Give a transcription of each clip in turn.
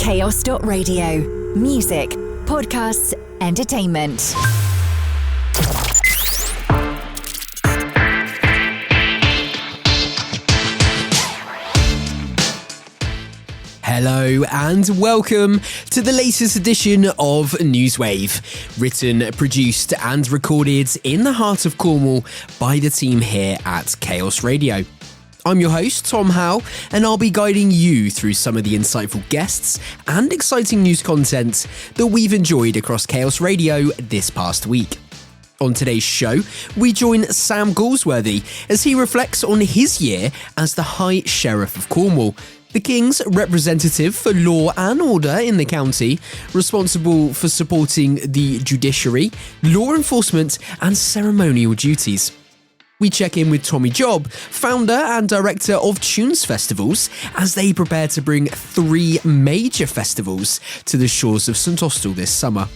Chaos.radio. Music, podcasts, entertainment. Hello and welcome to the latest edition of NEWSWAVE, written, produced and recorded in the heart of Cornwall by the team here at Chaos Radio. I'm your host, Tom Howe, and I'll be guiding you through some of the insightful guests and exciting news content that we've enjoyed across Chaos Radio this past week. On today's show, we join Sam Galsworthy as he reflects on his year as the High Sheriff of Cornwall, the King's representative for law and order in the county, responsible for supporting the judiciary, law enforcement and ceremonial duties. We check in with Tommy Job, founder and director of Tunes Festivals, as they prepare to bring 3 major festivals to the shores of St Austell this summer.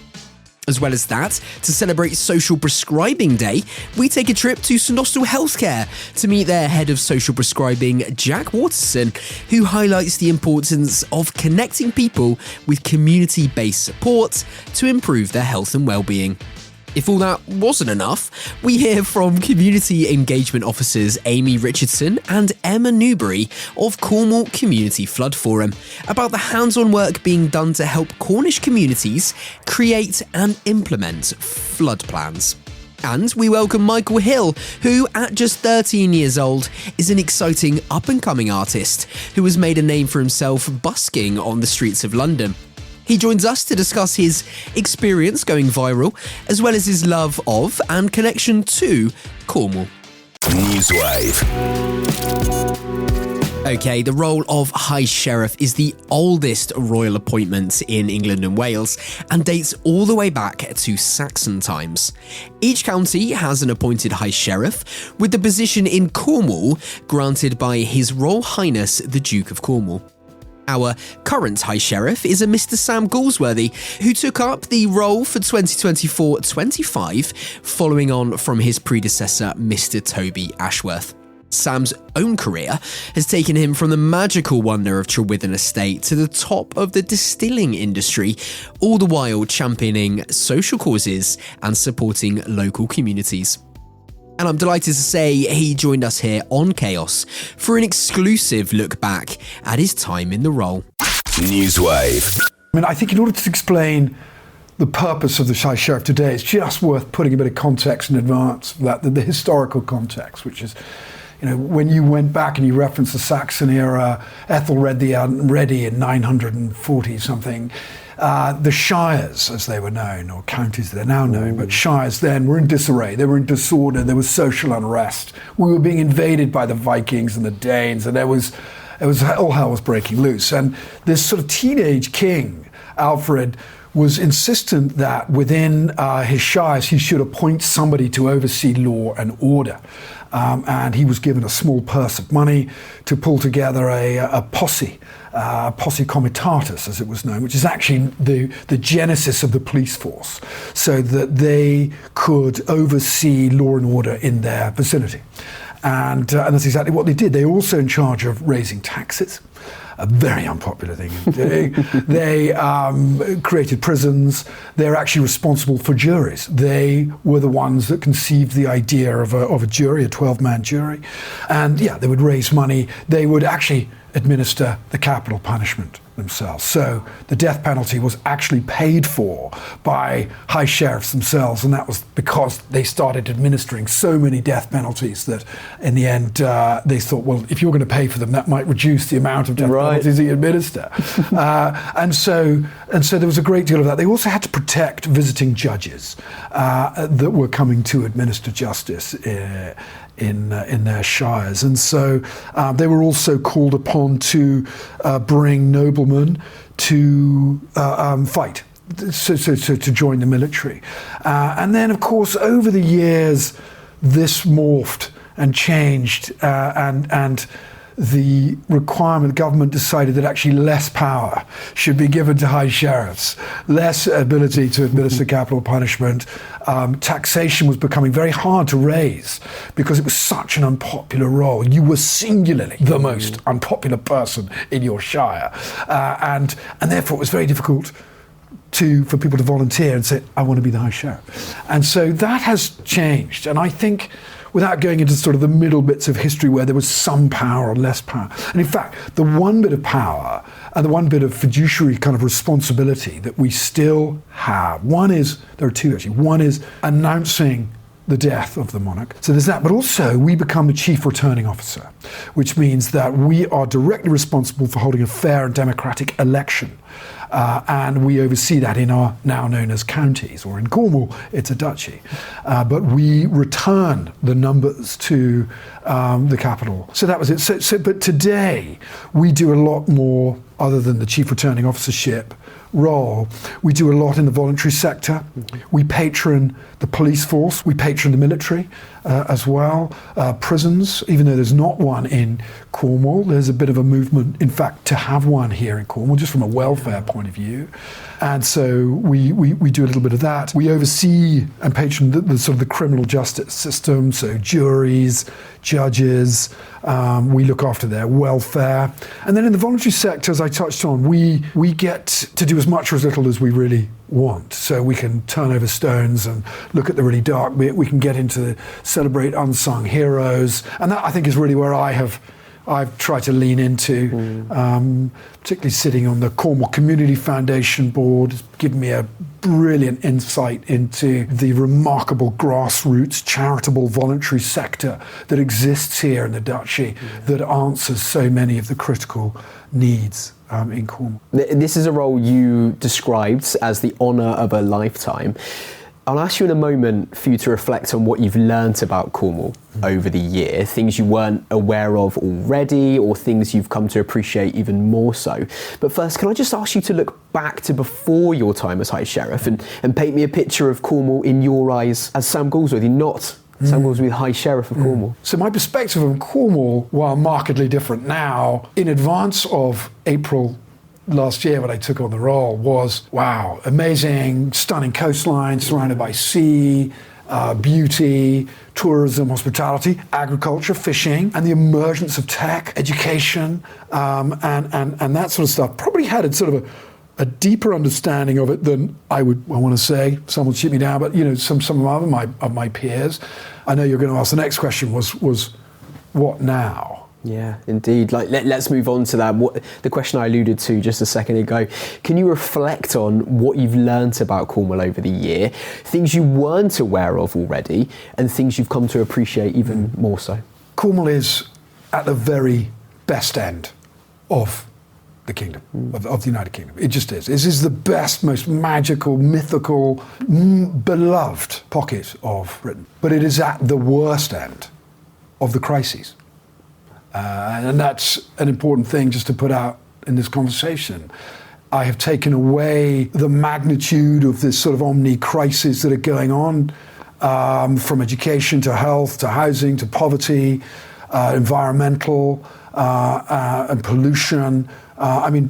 As well as that, to celebrate Social Prescribing Day, we take a trip to St Austell Healthcare to meet their head of social prescribing, Jack Watterson, who highlights the importance of connecting people with community-based support to improve their health and well-being. If all that wasn't enough, we hear from Community Engagement Officers Amy Richardson and Emma Newberry of Cornwall Community Flood Forum about the hands-on work being done to help Cornish communities create and implement flood plans. And we welcome Michael Hill, who at just 13 years old is an exciting up-and-coming artist who has made a name for himself busking on the streets of London. He joins us to discuss his experience going viral, as well as his love of and connection to Cornwall. NEWSWAVE. Okay, the role of High Sheriff is the oldest royal appointment in England and Wales and dates all the way back to Saxon times. Each county has an appointed High Sheriff, with the position in Cornwall granted by His Royal Highness the Duke of Cornwall. Our current High Sheriff is a Mr. Sam Galsworthy, who took up the role for 2024-25, following on from his predecessor, Mr. Toby Ashworth. Sam's own career has taken him from the magical wonder of Trewithen Estate to the top of the distilling industry, all the while championing social causes and supporting local communities. And I'm delighted to say he joined us here on Chaos for an exclusive look back at his time in the role. NEWSWAVE. I think in order to explain the purpose of the High Sheriff today, it's just worth putting a bit of context in advance of that, the historical context, which is, when you went back and you referenced the Saxon era, Ethelred the Unready in 940 something, the shires, as they were known, or counties they're now known, but shires then were in disarray, they were in disorder, there was social unrest. We were being invaded by the Vikings and the Danes, and all hell was breaking loose. And this sort of teenage king, Alfred, was insistent that within his shires he should appoint somebody to oversee law and order. And he was given a small purse of money to pull together a posse comitatus, as it was known, which is actually the genesis of the police force, so that they could oversee law and order in their vicinity. And that's exactly what they did. They were also in charge of raising taxes, a very unpopular thing. They created prisons. They're actually responsible for juries. They were the ones that conceived the idea of a jury, a 12-man jury. And they would raise money. They would actually administer the capital punishment themselves. So the death penalty was actually paid for by high sheriffs themselves, and that was because they started administering so many death penalties that in the end they thought, well, if you're going to pay for them, that might reduce the amount of death penalties that you administer. and so there was a great deal of that. They also had to protect visiting judges that were coming to administer justice in their shires, and so they were also called upon to bring noblemen to fight, so to join the military, and then of course over the years this morphed and changed, and the requirement, the government decided that actually less power should be given to high sheriffs, less ability to administer capital punishment. Taxation was becoming very hard to raise because it was such an unpopular role. You were singularly the most unpopular person in your shire. And therefore it was very difficult for people to volunteer and say, I want to be the High Sheriff. And so that has changed. And I think, without going into sort of the middle bits of history where there was some power or less power, and in fact, the one bit of power and the one bit of fiduciary kind of responsibility that we still have, there are two actually. One is announcing the death of the monarch. So there's that, but also we become the chief returning officer, which means that we are directly responsible for holding a fair and democratic election. And we oversee that in our now known as counties, or in Cornwall, it's a duchy. But we return the numbers to the capital. So that was it. But today, we do a lot more, other than the chief returning officership role. We do a lot in the voluntary sector. We patron the police force. We patron the military as well. Prisons, even though there's not one in Cornwall, there's a bit of a movement, in fact, to have one here in Cornwall, just from a welfare point of view. And so we do a little bit of that. We oversee and patron the sort of the criminal justice system, so juries, judges. We look after their welfare. And then in the voluntary sector, as I touched on, we get to do as much or as little as we really want. So we can turn over stones and look at the really dark bit. We can get into celebrate unsung heroes. And that, I think, is really where I've tried to lean into, particularly sitting on the Cornwall Community Foundation board. It's given me a brilliant insight into the remarkable grassroots charitable voluntary sector that exists here in the Duchy that answers so many of the critical needs in Cornwall. This is a role you described as the honour of a lifetime. I'll ask you in a moment for you to reflect on what you've learnt about Cornwall over the year, things you weren't aware of already or things you've come to appreciate even more so. But first, can I just ask you to look back to before your time as High Sheriff and paint me a picture of Cornwall in your eyes as Sam Galsworthy, not Sam Galsworthy, High Sheriff of Cornwall. So my perspective of Cornwall, while markedly different now, in advance of April last year when I took on the role, was, wow, amazing, stunning coastline surrounded by sea, beauty, tourism, hospitality, agriculture, fishing, and the emergence of tech, education, and that sort of stuff. Probably had a sort of a deeper understanding of it than I want to say. Some will shoot me down, but some of my peers. I know you're going to ask the next question was what now? Yeah, indeed. Let's move on to that. The question I alluded to just a second ago. Can you reflect on what you've learnt about Cornwall over the year, things you weren't aware of already, and things you've come to appreciate even more so? Cornwall is at the very best end of the kingdom, of the United Kingdom. It just is. This is the best, most magical, mythical, beloved pocket of Britain. But it is at the worst end of the crises. And that's an important thing just to put out in this conversation. I have taken away the magnitude of this sort of omni-crisis that are going on, from education to health to housing to poverty, environmental and pollution.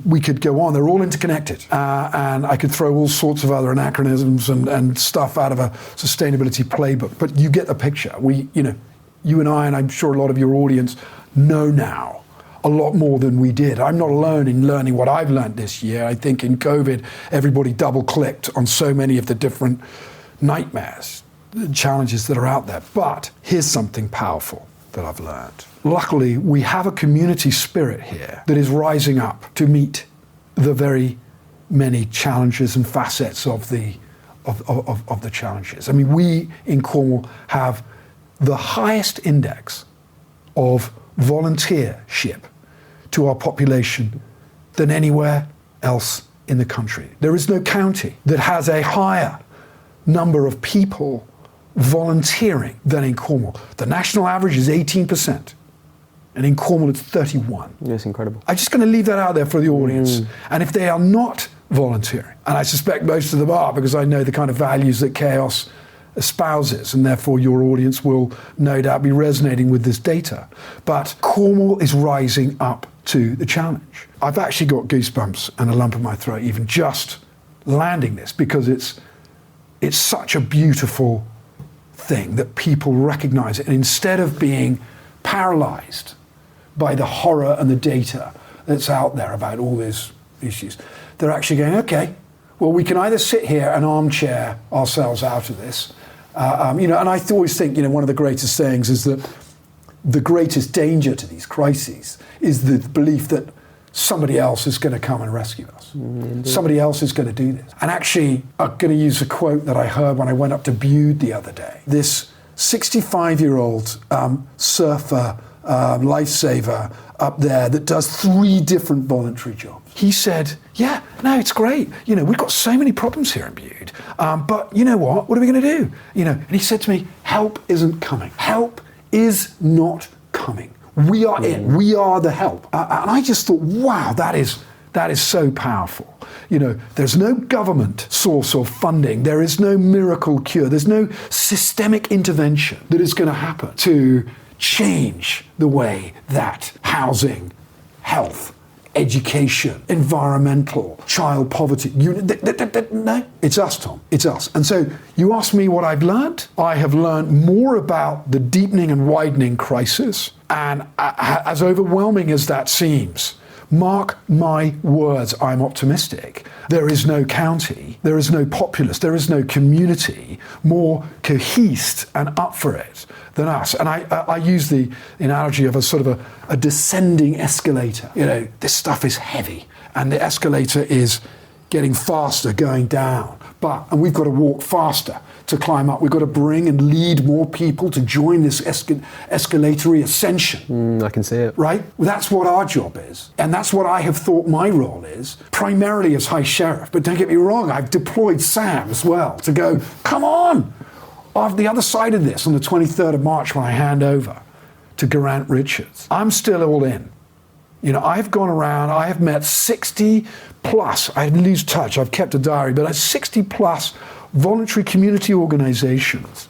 We could go on. They're all interconnected. And I could throw all sorts of other anachronisms and stuff out of a sustainability playbook. But you get the picture. You and I, and I'm sure a lot of your audience, know now a lot more than we did. I'm not alone in learning what I've learned this year. I think in COVID, everybody double-clicked on so many of the different nightmares, challenges that are out there. But here's something powerful that I've learned. Luckily, we have a community spirit here that is rising up to meet the very many challenges and facets of the challenges. We in Cornwall have the highest index of volunteership to our population than anywhere else in the country. There is no county that has a higher number of people volunteering than in Cornwall. The national average is 18%, and in Cornwall it's 31%. That's incredible. I'm just going to leave that out there for the audience. And if they are not volunteering, and I suspect most of them are, because I know the kind of values that Chaos espouses, and therefore your audience will no doubt be resonating with this data. But Cornwall is rising up to the challenge. I've actually got goosebumps and a lump in my throat even just landing this, because it's such a beautiful thing that people recognize it. And instead of being paralyzed by the horror and the data that's out there about all these issues, they're actually going, okay, well, we can either sit here and armchair ourselves out of this, and I always think, one of the greatest sayings is that the greatest danger to these crises is the belief that somebody else is going to come and rescue us. Somebody else is going to do this. And actually, I'm going to use a quote that I heard when I went up to Bude the other day. This 65-year-old surfer, lifesaver up there that does 3 different voluntary jobs. He said, yeah, no, it's great. We've got so many problems here in Bude. But you know what? What are we going to do? And he said to me, help isn't coming. Help is not coming. We are it. We are the help. And I just thought, wow, that is so powerful. There's no government source of funding. There is no miracle cure. There's no systemic intervention that is going to happen to change the way that housing, health, education, environmental, child poverty, no, it's us, Tom, it's us. And so you ask me what I've learned. I have learned more about the deepening and widening crisis, and as overwhelming as that seems, mark my words, I'm optimistic. There is no county, there is no populace, there is no community more cohesed and up for it than us. And I use the analogy of a sort of a descending escalator. This stuff is heavy and the escalator is getting faster going down. And we've got to walk faster to climb up. We've got to bring and lead more people to join this escalatory ascension. I can see it. Right? Well, that's what our job is. And that's what I have thought my role is, primarily as High Sheriff. But don't get me wrong, I've deployed Sam as well to go, come on, off the other side of this on the 23rd of March when I hand over to Geraint Richards. I'm still all in. I've gone around, I have met 60 plus, I lose touch, I've kept a diary, but 60 plus voluntary community organizations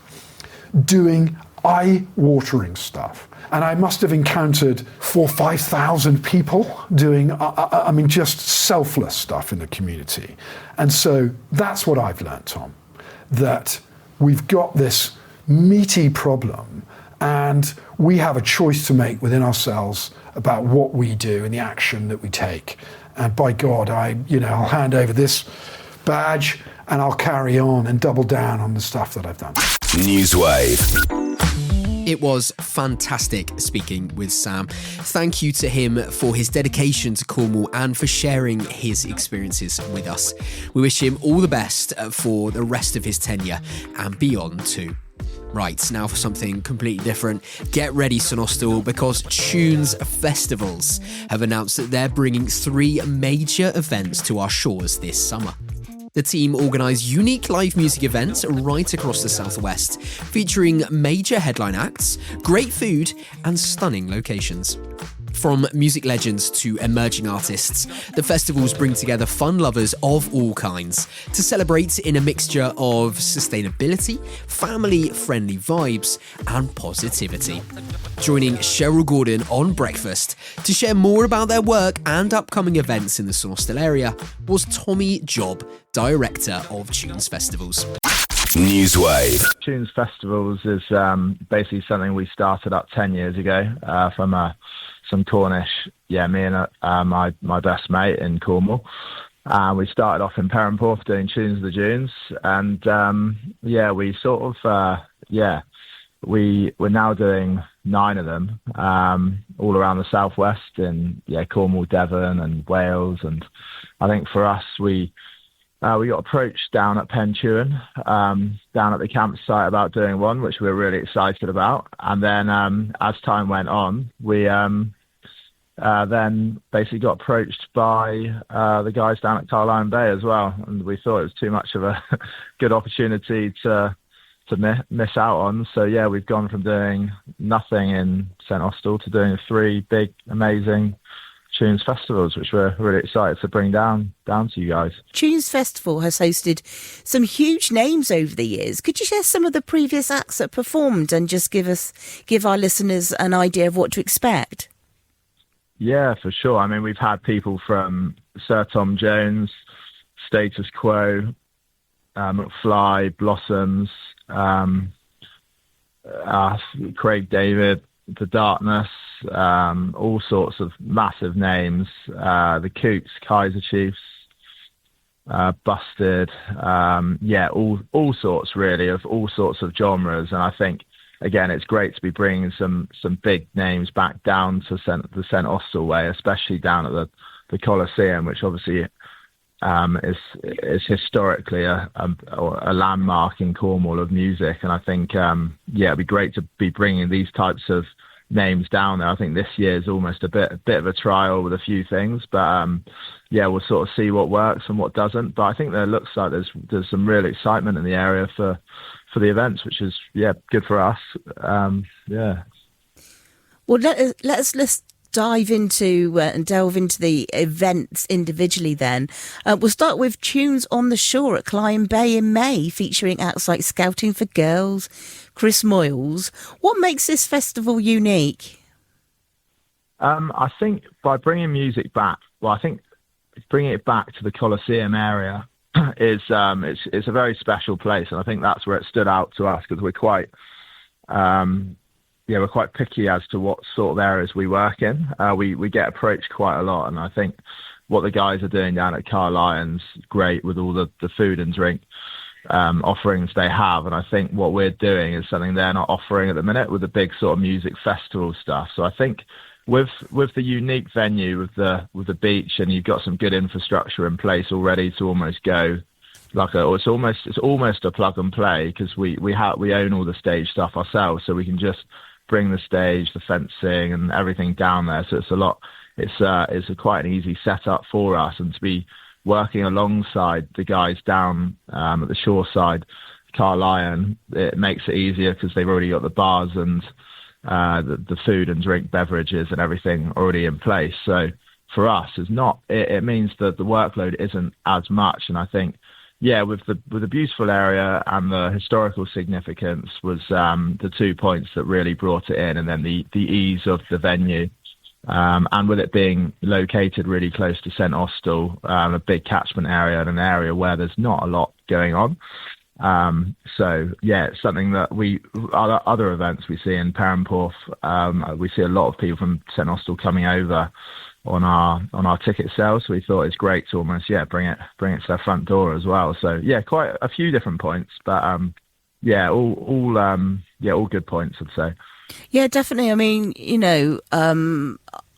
doing eye-watering stuff. And I must have encountered 4,000 or 5,000 people doing, just selfless stuff in the community. And so that's what I've learned, Tom, that we've got this meaty problem and we have a choice to make within ourselves about what we do and the action that we take. And by God, I'll hand over this badge and I'll carry on and double down on the stuff that I've done. NEWSWAVE. It was fantastic speaking with Sam. Thank you to him for his dedication to Cornwall and for sharing his experiences with us. We wish him all the best for the rest of his tenure and beyond too. Right, now for something completely different. Get ready, St Austell, because Tunes Festivals have announced that they're bringing 3 major events to our shores this summer. The team organise unique live music events right across the southwest, featuring major headline acts, great food and stunning locations. From music legends to emerging artists, the festivals bring together fun lovers of all kinds to celebrate in a mixture of sustainability, family-friendly vibes and positivity. Joining Cheryl Gordon on Breakfast to share more about their work and upcoming events in the St Austell area was Tommy Job, Director of Tunes Festivals. NEWSWAVE. Tunes Festivals is basically something we started up 10 years ago from some Cornish, me and my best mate in Cornwall. We started off in Perranporth doing Tunes of the Dunes, and we sort of we're now doing 9 of them all around the southwest in Cornwall, Devon, and Wales. And I think for us, we got approached down at Pentuan, down at the campsite about doing one, which we were really excited about. And then as time went on, we then basically got approached by the guys down at Carlisle Bay as well. And we thought it was too much of a good opportunity to miss out on. So we've gone from doing nothing in St Austell to doing 3 big, amazing Tunes festivals, which we're really excited to bring down to you guys. Tunes Festival has hosted some huge names over the years. Could you share some of the previous acts that performed and just give our listeners an idea of what to expect? Yeah, for sure. I mean, we've had people from Sir Tom Jones, Status Quo, McFly, Blossoms, Craig David, The Darkness, all sorts of massive names, the Coots, Kaiser Chiefs, Busted, all sorts really of all sorts of genres. And I think, again, it's great to be bringing some big names back down to the St Austell way, especially down at the Coliseum, which obviously is historically a landmark in Cornwall of music. And I think, it'd be great to be bringing these types of names down there. I think this year is almost a bit of a trial with a few things, but we'll sort of see what works and what doesn't. But I think there looks like there's some real excitement in the area for the events, which is good for us. Well, let's dive into and delve into the events individually then. We'll start with Tunes on the Shore at Clyde Bay in May, featuring acts like Scouting for Girls, Chris Moyles. What makes this festival unique? I think by bringing music back, I think bringing it back to the Coliseum area is it's a very special place, and I think that's where it stood out to us, because we're quite we're quite picky as to what sort of areas we work in. We get approached quite a lot, and I think what the guys are doing down at Carlisle's great with all the food and drink offerings they have. And I think what we're doing is something they're not offering at the minute with the big sort of music festival stuff. So I think with the unique venue, with the beach, and you've got some good infrastructure in place already to almost go it's almost a plug and play, because we own all the stage stuff ourselves, so we can just bring the stage, the fencing, and everything down there. So it's quite an easy setup for us, and to be working alongside the guys down at the shore side, Carlisle, it makes it easier because they've already got the bars and the food and drink beverages and everything already in place. So for us, it means that the workload isn't as much. And I think, with the beautiful area and the historical significance was the 2 points that really brought it in, and then the ease of the venue. And with it being located really close to St Austell, a big catchment area and an area where there's not a lot going on. It's something that other events we see in Perranporth, we see a lot of people from St Austell coming over on our ticket sales. So we thought it's great to almost bring it to their front door as well. So quite a few different points, but all good points, I'd say. Yeah, definitely. I mean,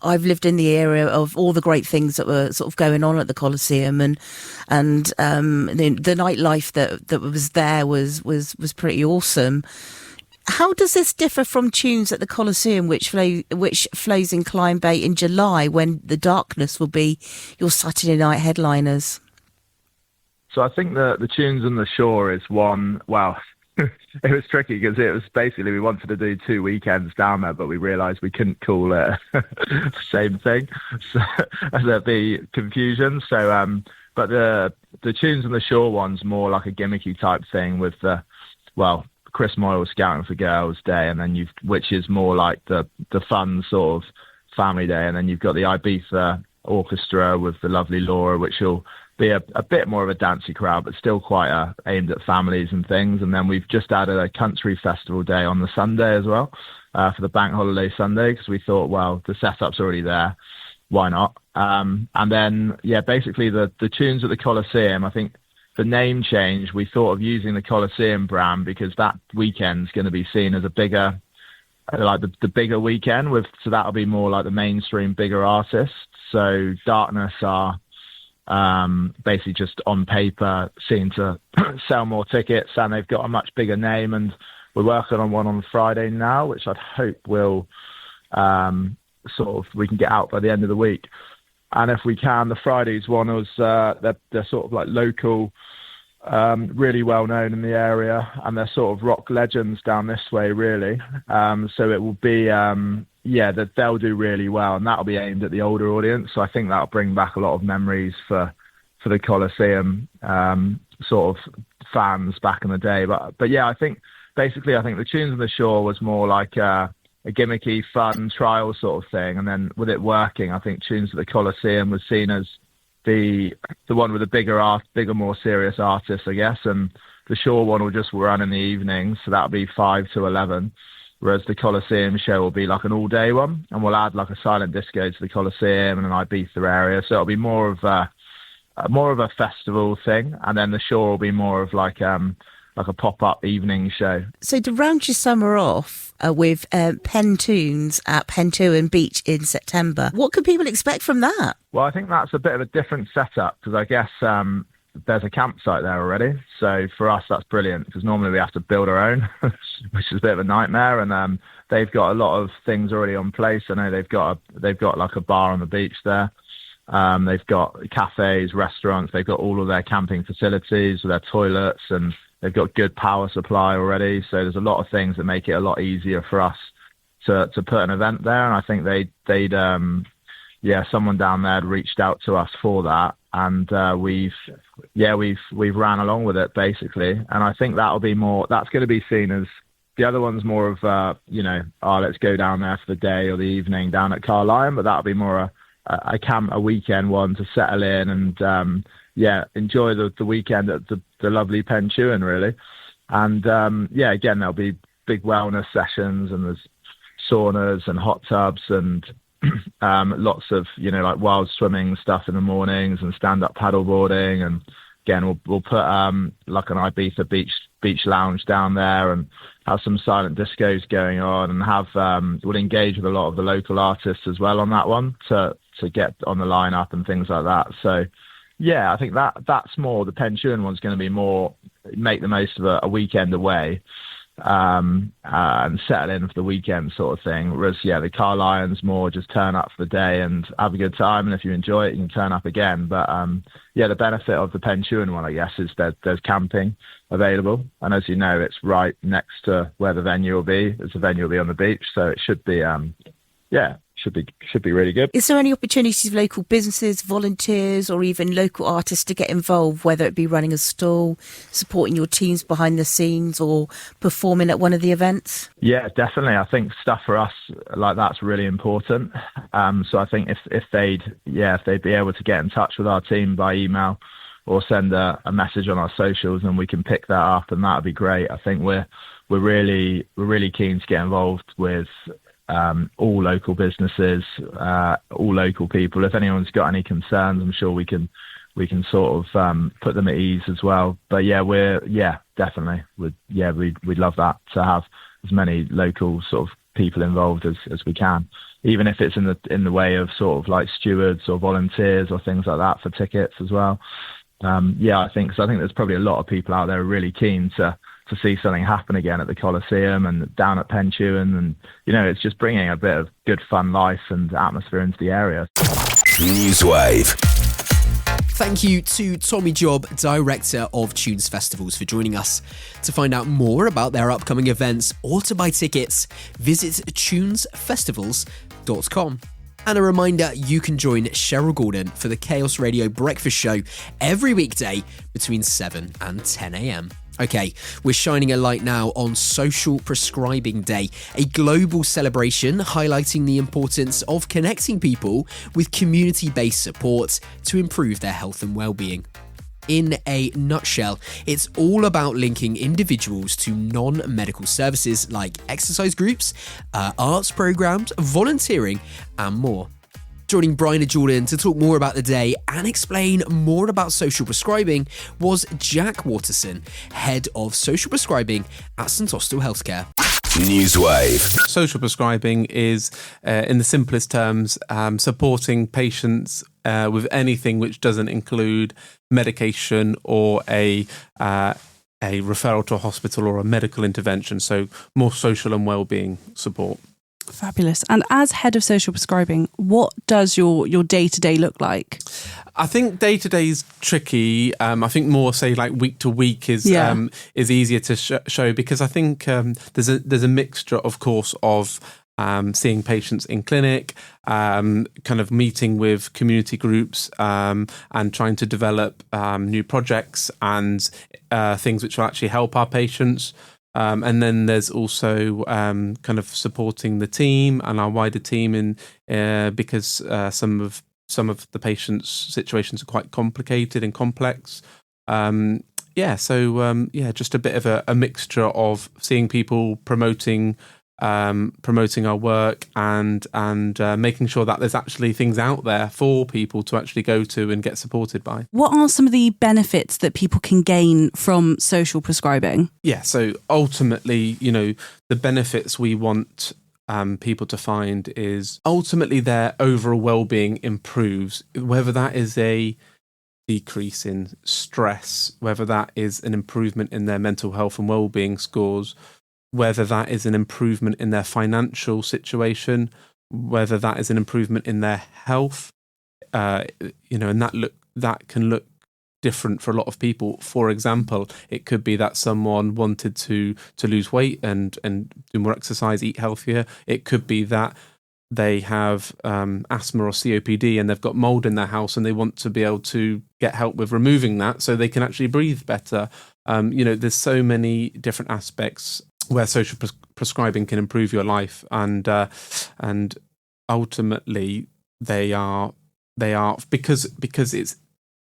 I've lived in the area of all the great things that were sort of going on at the Coliseum, and the nightlife that was there was pretty awesome. How does this differ from Tunes at the Coliseum, which flows in Clyde Bay in July, when The Darkness will be your Saturday night headliners? So I think the Tunes on the Shore is one. Well, it was tricky because it was basically we wanted to do 2 weekends down there, but we realised we couldn't call it the same thing, so there'd be confusion. So, but the Tunes on the Shore one's more like a gimmicky type thing with Chris Moyles Scouting for Girls Day, and then which is more like the fun sort of family day, and then you've got the Ibiza Orchestra with the lovely Laura, which will be a bit more of a dancey crowd, but still quite aimed at families and things. And then we've just added a country festival day on the Sunday as well, for the bank holiday Sunday, because we thought, well, the setup's already there, why not? And then, basically the Tunes at the Coliseum, I think the name change, we thought of using the Coliseum brand because that weekend's going to be seen as a bigger, like the bigger weekend, so that'll be more like the mainstream bigger artists. So Darkness are basically just on paper seen to sell more tickets, and they've got a much bigger name, and we're working on one on Friday now, which I'd hope will we can get out by the end of the week. And if we can, the Fridays one was they're sort of like local, really well known in the area, and they're sort of rock legends down this way really. So it will be that they'll do really well, and that'll be aimed at the older audience. So I think that'll bring back a lot of memories for the Coliseum sort of fans back in the day. But yeah, I think the Tunes on the Shore was more like a gimmicky, fun trial sort of thing, and then with it working, I think Tunes at the Coliseum was seen as the one with the bigger, more serious artists, I guess, and the Shore one will just run in the evenings, so that'll be 5 to 11. Whereas the Coliseum show will be like an all-day one, and we'll add like a silent disco to the Coliseum and an Ibiza area, so it'll be more of a festival thing, and then the Shore will be more of like a pop-up evening show. So to round your summer off with Penn Tunes at Pentuan Beach in September, what can people expect from that? Well, I think that's a bit of a different setup, because I guess there's a campsite there already. So for us, that's brilliant, because normally we have to build our own, which is a bit of a nightmare. And they've got a lot of things already on place. I know they've got like a bar on the beach there. They've got cafes, restaurants. They've got all of their camping facilities with their toilets, and they've got good power supply already. So there's a lot of things that make it a lot easier for us to put an event there. And I think they'd someone down there had reached out to us for that, and we've ran along with it basically. And I think that's going to be seen as, the other one's more of let's go down there for the day or the evening down at Carlisle, but that'll be more a weekend one to settle in and enjoy the weekend at the lovely Pentuan really. And again, there'll be big wellness sessions, and there's saunas and hot tubs and lots of like wild swimming stuff in the mornings and stand-up paddleboarding. And again, we'll put like an Ibiza beach lounge down there and have some silent discos going on, and we'll engage with a lot of the local artists as well on that one to get on the lineup and things like that. So yeah, I think that's more, the Pentuan one's going to be more make the most of a weekend away and settle in for the weekend sort of thing. Whereas the Carlisle's more just turn up for the day and have a good time, and if you enjoy it, you can turn up again. But the benefit of the Pentuan one, I guess, is that there's camping available, and as you know, it's right next to where the venue will be. The venue will be on the beach, so it should be should be really good. Is there any opportunities for local businesses, volunteers, or even local artists to get involved, whether it be running a stall, supporting your teams behind the scenes, or performing at one of the events? Yeah, definitely. I think stuff for us like that's really important. So I think if they'd be able to get in touch with our team by email or send a message on our socials, and we can pick that up, and that'd be great. I think we're really keen to get involved with all local businesses, all local people. If anyone's got any concerns, I'm sure we can sort of put them at ease as well. But definitely we'd love that, to have as many local sort of people involved as we can, even if it's in the way of sort of like stewards or volunteers or things like that for tickets as well. I think there's probably a lot of people out there really keen to see something happen again at the Coliseum and down at Pentuan, and it's just bringing a bit of good fun life and atmosphere into the area. NEWSWAVE. Thank you to Tommy Job, Director of Tunes Festivals, for joining us. To find out more about their upcoming events or to buy tickets, visit tunesfestivals.com. And a reminder, you can join Cheryl Gordon for the Chaos Radio Breakfast Show every weekday between 7 and 10 a.m. Okay, we're shining a light now on Social Prescribing Day, a global celebration highlighting the importance of connecting people with community-based support to improve their health and well-being. In a nutshell, it's all about linking individuals to non-medical services like exercise groups, arts programs, volunteering, and more. Joining Brian and Jordan to talk more about the day and explain more about social prescribing was Jack Watterson, Head of Social Prescribing at St Austell Healthcare. NEWSWAVE. Social prescribing is, in the simplest terms, supporting patients with anything which doesn't include medication or a referral to a hospital or a medical intervention, so more social and wellbeing support. Fabulous. And as head of social prescribing, what does your day-to-day look like? I think day-to-day is tricky. I think more, say, like week to week is easier to show, because I think there's a mixture, of course, of seeing patients in clinic, kind of meeting with community groups, and trying to develop new projects and things which will actually help our patients. And then there's also kind of supporting the team and our wider team because some of the patients' situations are quite complicated and complex. Just a bit of a mixture of seeing people promoting our work and making sure that there's actually things out there for people to actually go to and get supported by. What are some of the benefits that people can gain from social prescribing? Yeah, so ultimately, the benefits we want people to find is ultimately their overall well-being improves, whether that is a decrease in stress, whether that is an improvement in their mental health and well-being scores, whether that is an improvement in their financial situation, whether that is an improvement in their health, and that can look different for a lot of people. For example, it could be that someone wanted to lose weight and do more exercise, eat healthier. It could be that they have asthma or COPD and they've got mold in their house and they want to be able to get help with removing that so they can actually breathe better. There's so many different aspects where social prescribing can improve your life, and ultimately they are because it's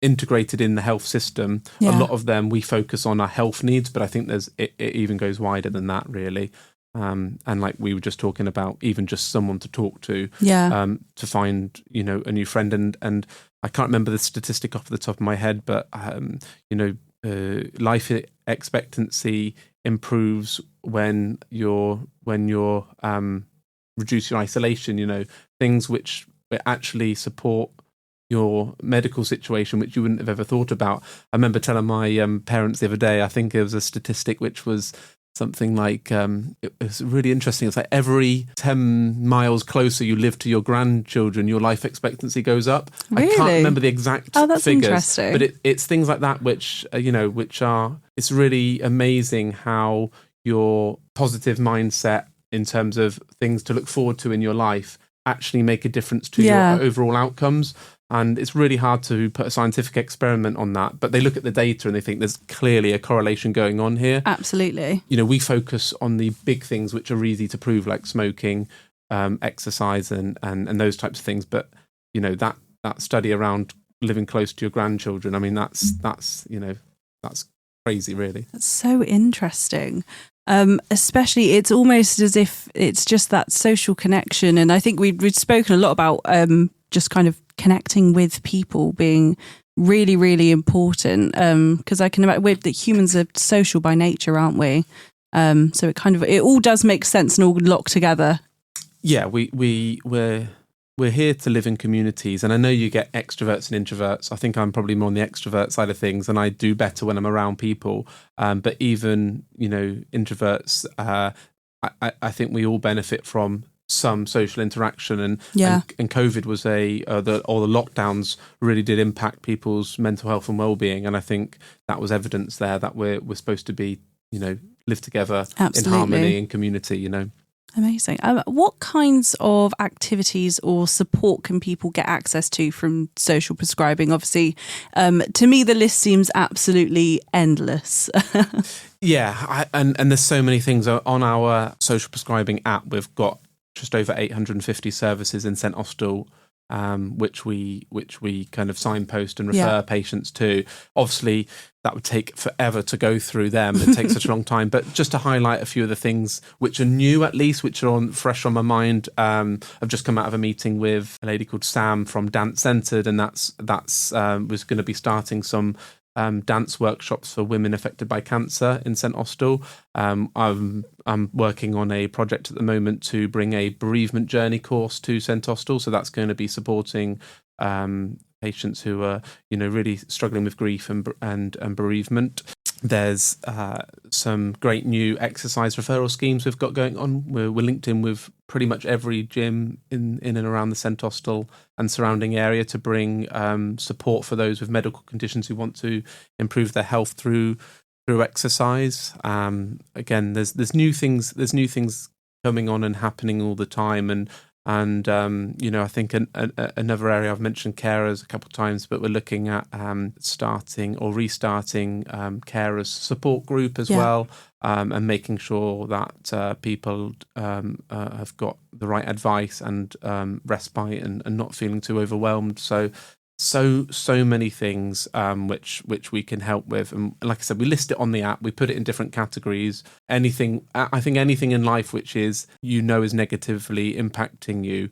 integrated in the health system. A lot of them we focus on our health needs, but I think it even goes wider than that, really. And like we were just talking about, even just someone to talk to find a new friend, and I can't remember the statistic off the top of my head, but life expectancy improves when you're reduce your isolation, things which actually support your medical situation, which you wouldn't have ever thought about. I remember telling my parents the other day, I think it was a statistic which was something like, it was really interesting. It's like every 10 miles closer you live to your grandchildren, your life expectancy goes up. Really? I can't remember the exact that's figures, interesting. but it's things like that which are, it's really amazing how your positive mindset in terms of things to look forward to in your life actually make a difference to your overall outcomes. And it's really hard to put a scientific experiment on that, but they look at the data and they think there's clearly a correlation going on here. Absolutely. We focus on the big things which are easy to prove, like smoking, exercise and those types of things. But, that study around living close to your grandchildren, I mean, that's crazy, really. That's so interesting. Especially, it's almost as if it's just that social connection. And I think we've spoken a lot about just kind of connecting with people being really, really important. Because I can imagine that humans are social by nature, aren't we? So it all does make sense and all lock together. Yeah, we're here to live in communities, and I know you get extroverts and introverts. I think I'm probably more on the extrovert side of things, and I do better when I'm around people. But even introverts, I think we all benefit from some social interaction, and COVID was all the lockdowns really did impact people's mental health and well-being, and I think that was evidence there that we're supposed to be live together in harmony and community. Amazing. What kinds of activities or support can people get access to from social prescribing? Obviously, to me, the list seems absolutely endless. And there's so many things on our social prescribing app. We've got just over 850 services in St Austell, which we kind of signpost and refer patients to. Obviously, that would take forever to go through them. It takes such a long time. But just to highlight a few of the things which are new, at least, which are fresh on my mind. I've just come out of a meeting with a lady called Sam from Dance Centred, and that's was going to be starting some dance workshops for women affected by cancer in St Austell. I'm working on a project at the moment to bring a bereavement journey course to St Austell, so that's going to be supporting patients who are really struggling with grief and bereavement. There's some great new exercise referral schemes we've got going on. We're linked in with pretty much every gym in and around the St Austell and surrounding area to bring support for those with medical conditions who want to improve their health through exercise. Again, there's new things coming on and happening all the time. And I think another area, I've mentioned carers a couple of times, but we're looking at starting or restarting carers support group as well, and making sure that people have got the right advice and respite and not feeling too overwhelmed. So many things which we can help with, and like I said, we list it on the app. We put it in different categories. I think anything in life which is is negatively impacting you,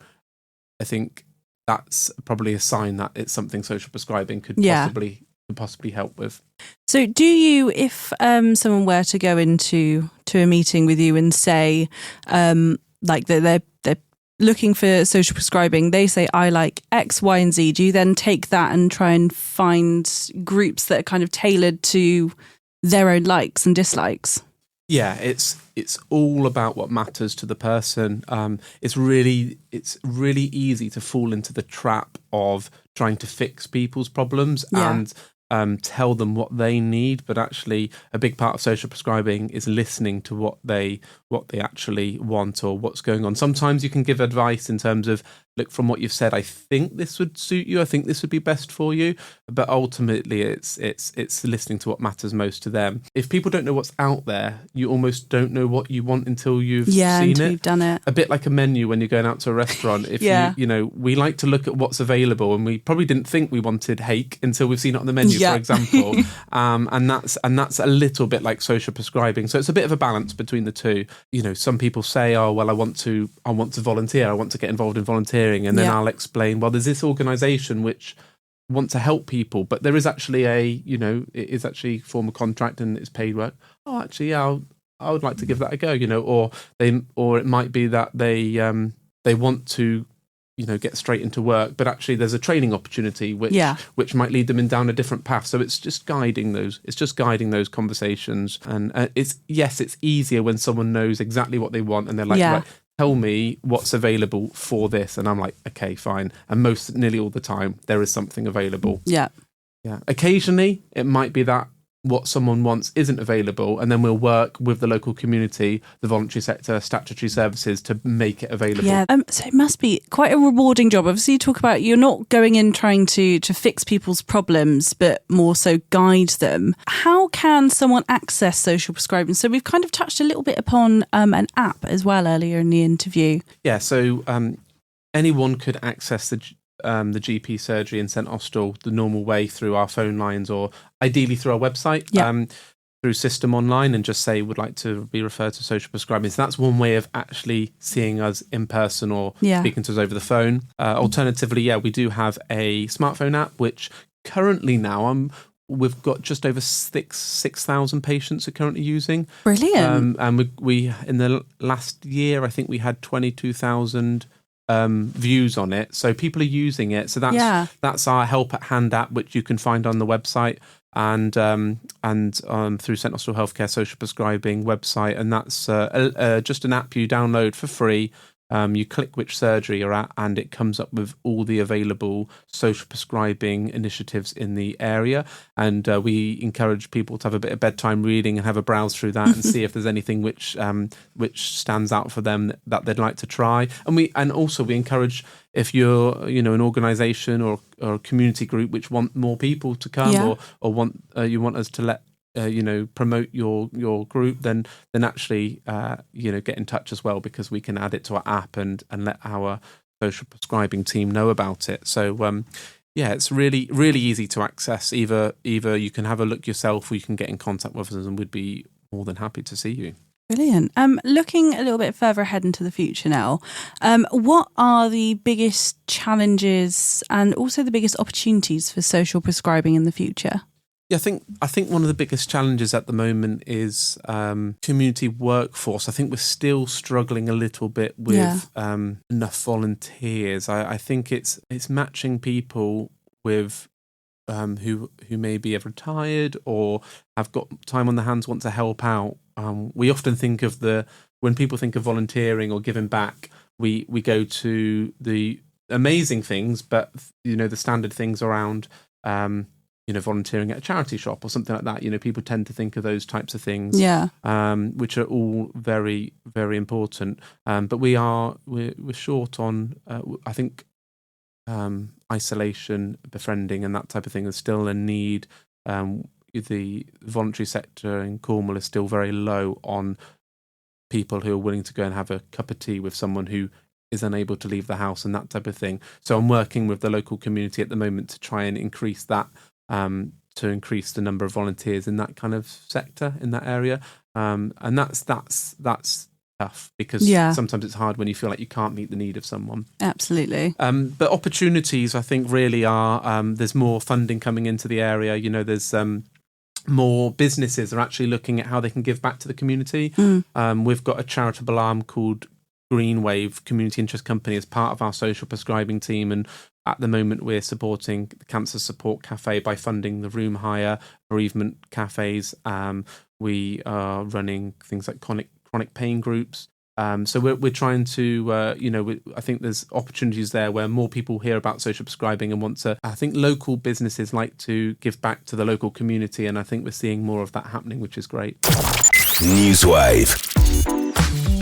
I think that's probably a sign that it's something social prescribing could possibly help with. So, do you, if someone were to go into a meeting with you and say, like they're looking for social prescribing, they say, I like X, Y, and Z. Do you then take that and try and find groups that are kind of tailored to their own likes and dislikes? Yeah, it's all about what matters to the person. It's really easy to fall into the trap of trying to fix people's problems and tell them what they need, but actually a big part of social prescribing is listening to what they actually want or what's going on. Sometimes you can give advice in terms of, look, from what you've said, I think this would suit you, I think this would be best for you, but ultimately it's listening to what matters most to them. If people don't know what's out there, you almost don't know what you want until you've seen until it. You've done it. A bit like a menu when you're going out to a restaurant. If we like to look at what's available, and we probably didn't think we wanted hake until we've seen it on the menu, for example. And that's a little bit like social prescribing. So it's a bit of a balance between the two. Some people say, oh well, I want to volunteer, I want to get involved in volunteering, and then I'll explain, well, there's this organisation which want to help people, but there is actually it is actually form a contract and it's paid work. Oh, actually, I would like to give that a go, or it might be that they want to get straight into work, but actually there's a training opportunity which might lead them down a different path. So it's just guiding those conversations. And it's easier when someone knows exactly what they want and they're like, right, tell me what's available for this, and I'm like, okay, fine. And nearly all the time there is something available. Yeah Occasionally it might be that what someone wants isn't available, and then we'll work with the local community, the voluntary sector, statutory services to make it available. So it must be quite a rewarding job. Obviously you talk about you're not going in trying to fix people's problems, but more so guide them. How can someone access social prescribing? So we've kind of touched a little bit upon an app as well earlier in the interview. So anyone could access the GP surgery in St Austell the normal way through our phone lines, or ideally through our website, through System Online, and just say would like to be referred to social prescribing. So that's one way of actually seeing us in person or speaking to us over the phone. Alternatively, we do have a smartphone app, which currently now we've got just over 6,000 patients are currently using. Brilliant. And we in the last year, I think we had 22,000 views on it, so people are using it. So that's our Help at Hand app, which you can find on the website and through St Austell Healthcare Social Prescribing website, and that's just an app you download for free. You click which surgery you're at, and it comes up with all the available social prescribing initiatives in the area. And we encourage people to have a bit of bedtime reading and have a browse through that and see if there's anything which stands out for them that they'd like to try. And also we encourage, if you're an organisation or a community group which want more people to come, or want you want us to let promote your group, then actually get in touch as well, because we can add it to our app and let our social prescribing team know about it. So it's really, really easy to access. Either you can have a look yourself, or you can get in contact with us, and we'd be more than happy to see you. Brilliant. Looking a little bit further ahead into the future now, what are the biggest challenges and also the biggest opportunities for social prescribing in the future? Yeah, I think one of the biggest challenges at the moment is community workforce. I think we're still struggling a little bit with enough volunteers. I think it's matching people with who maybe have retired or have got time on their hands, want to help out. We often think of when people think of volunteering or giving back, we go to the amazing things, but the standard things around volunteering at a charity shop or something like that. People tend to think of those types of things, which are all very, very important. But we're short on, I think, isolation, befriending, and that type of thing is still a need. The voluntary sector in Cornwall is still very low on people who are willing to go and have a cup of tea with someone who is unable to leave the house and that type of thing. So I'm working with the local community at the moment to try and increase that, to increase the number of volunteers in that kind of sector, in that area. And that's tough, because sometimes it's hard when you feel like you can't meet the need of someone. Absolutely. But opportunities, I think, really are, there's more funding coming into the area. There's more businesses are actually looking at how they can give back to the community. We've got a charitable arm called NEWSWAVE Community Interest Company as part of our social prescribing team, and at the moment we're supporting the Cancer Support Cafe by funding the room hire, bereavement cafes. We are running things like chronic pain groups. So we're trying to, I think there's opportunities there where more people hear about social prescribing and want to. I think local businesses like to give back to the local community, and I think we're seeing more of that happening, which is great. NEWSWAVE.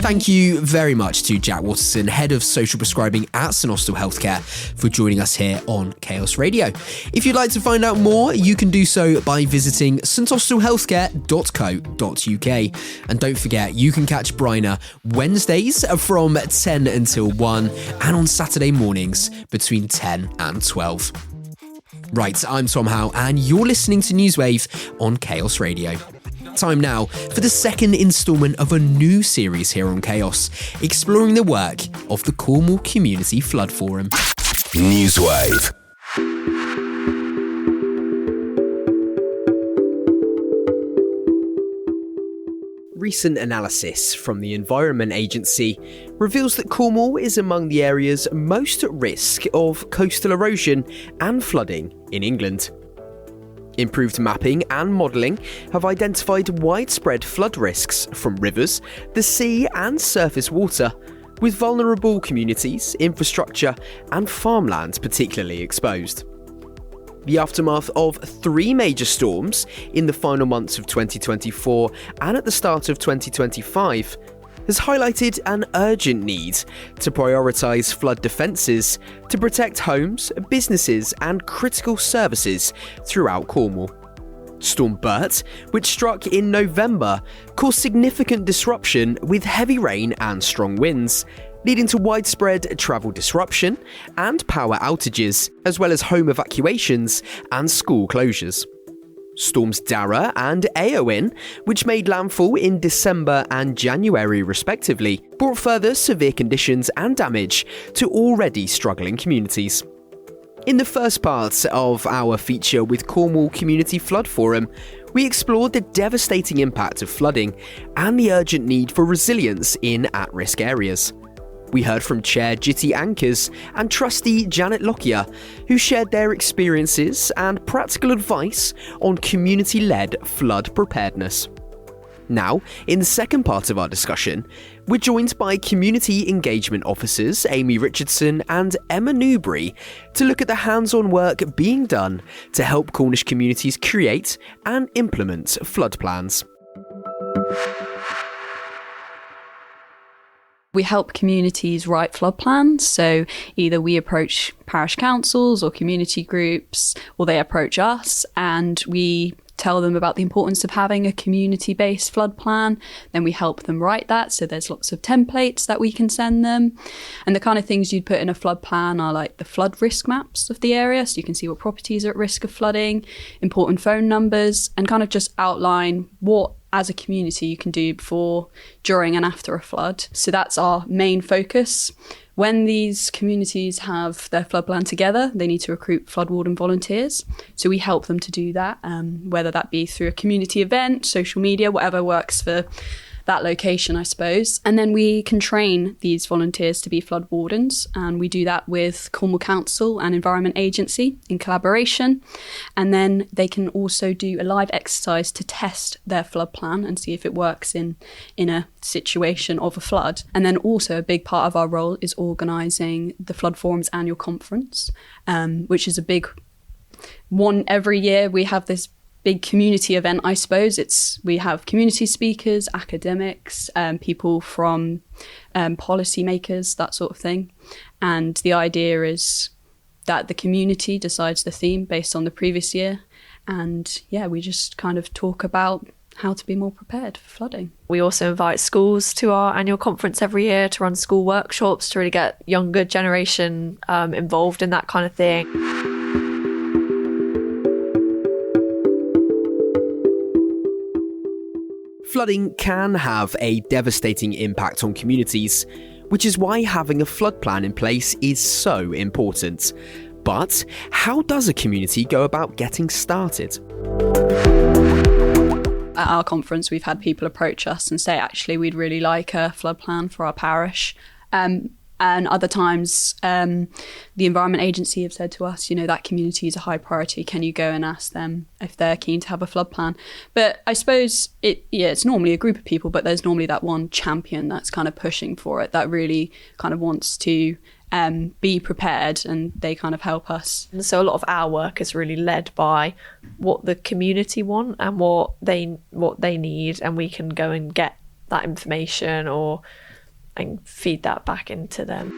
Thank you very much to Jack Watterson, Head of Social Prescribing at St Austell Healthcare, for joining us here on Chaos Radio. If you'd like to find out more, you can do so by visiting staustellhealthcare.co.uk. And don't forget, you can catch Bryna Wednesdays from 10 until 1 and on Saturday mornings between 10 and 12. Right, I'm Tom Howe and you're listening to NEWSWAVE on Chaos Radio. Time now for the second instalment of a new series here on Chaos, exploring the work of the Cornwall Community Flood Forum. NEWSWAVE. Recent analysis from the Environment Agency reveals that Cornwall is among the areas most at risk of coastal erosion and flooding in England. Improved mapping and modelling have identified widespread flood risks from rivers, the sea and surface water, with vulnerable communities, infrastructure and farmland particularly exposed. The aftermath of 3 major storms in the final months of 2024 and at the start of 2025 has highlighted an urgent need to prioritise flood defences to protect homes, businesses and critical services throughout Cornwall. Storm Bert, which struck in November, caused significant disruption with heavy rain and strong winds, leading to widespread travel disruption and power outages, as well as home evacuations and school closures. Storms Dara and Eowyn, which made landfall in December and January respectively, brought further severe conditions and damage to already struggling communities. In the first part of our feature with Cornwall Community Flood Forum, we explored the devastating impact of flooding and the urgent need for resilience in at-risk areas. We heard from Chair Jitty Ankers and Trustee Janet Lockyer, who shared their experiences and practical advice on community-led flood preparedness. Now, in the second part of our discussion, we're joined by Community Engagement Officers Amy Richardson and Emma Newberry to look at the hands-on work being done to help Cornish communities create and implement flood plans. We help communities write flood plans, so either we approach parish councils or community groups, or they approach us and we tell them about the importance of having a community-based flood plan. Then we help them write that, so there's lots of templates that we can send them. And the kind of things you'd put in a flood plan are like the flood risk maps of the area, so you can see what properties are at risk of flooding, important phone numbers, and kind of just outline what as a community you can do before, during and after a flood. So that's our main focus. When these communities have their flood plan together, they need to recruit flood warden volunteers. So we help them to do that, whether that be through a community event, social media, whatever works for that location, I suppose. And then we can train these volunteers to be flood wardens, and we do that with Cornwall Council and Environment Agency in collaboration. And then they can also do a live exercise to test their flood plan and see if it works in a situation of a flood. And then also a big part of our role is organising the Flood Forum's annual conference, which is a big every year we have this big community event, I suppose. We have community speakers, academics, people from policymakers, that sort of thing. And the idea is that the community decides the theme based on the previous year. And yeah, we just kind of talk about how to be more prepared for flooding. We also invite schools to our annual conference every year to run school workshops to really get younger generation involved in that kind of thing. Flooding can have a devastating impact on communities, which is why having a flood plan in place is so important. But how does a community go about getting started? At our conference, we've had people approach us and say, actually, we'd really like a flood plan for our parish. And other times, the Environment Agency have said to us, that community is a high priority. Can you go and ask them if they're keen to have a flood plan? But I suppose it's normally a group of people, but there's normally that one champion that's kind of pushing for it, that really kind of wants to be prepared, and they kind of help us. And so a lot of our work is really led by what the community want and what they need, and we can go and get that information and feed that back into them.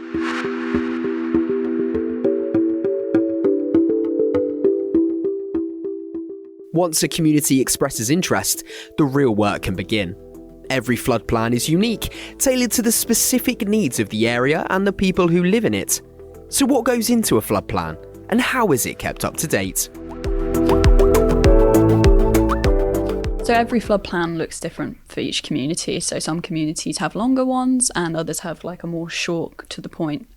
Once a community expresses interest, the real work can begin. Every flood plan is unique, tailored to the specific needs of the area and the people who live in it. So what goes into a flood plan, and how is it kept up to date? So every flood plan looks different for each community. So some communities have longer ones and others have like a more short to the point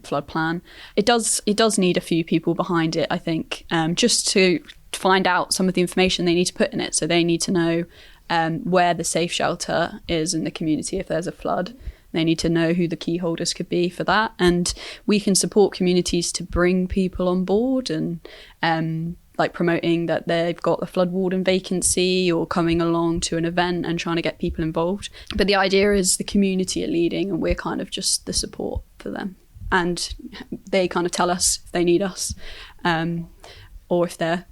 flood plan. It does need a few people behind it, I think, just to find out some of the information they need to put in it. So they need to know where the safe shelter is in the community if there's a flood. They need to know who the key holders could be for that. And we can support communities to bring people on board and like promoting that they've got a flood warden vacancy or coming along to an event and trying to get people involved. But the idea is the community are leading and we're kind of just the support for them. And they kind of tell us if they need us or if they're